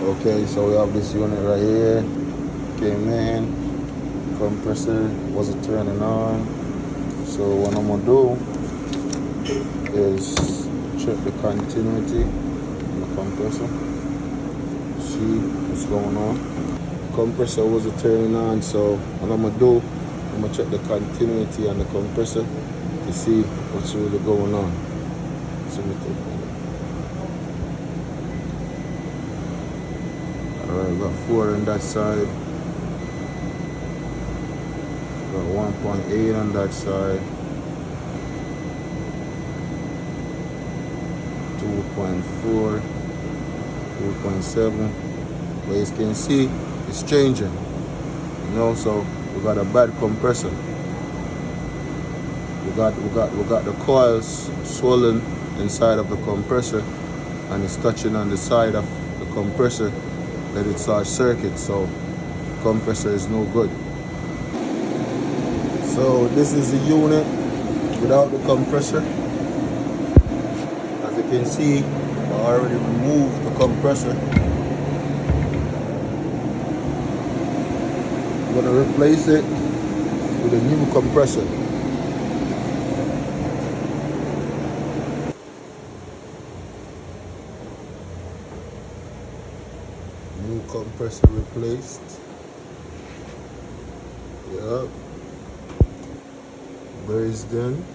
Okay, so we have this unit right here. Came in, compressor wasn't turning on. So what I'm gonna do is check the continuity on the compressor. See what's going on. Compressor wasn't turning on, so what I'm gonna do, I'm gonna check the continuity on the compressor to see what's really going on. So alright, we got 4 on that side. Got 1.8 on that side. 2.4, 2.7. But as you can see, it's changing. You know, so we got a bad compressor. We got the coils swollen inside of the compressor, and it's touching on the side of the compressor that it's short circuit, so the compressor is no good. So this is the unit without the compressor. As you can see, I already removed the compressor. I'm gonna replace it with a new compressor. New compressor replaced. Yep. Brazed in.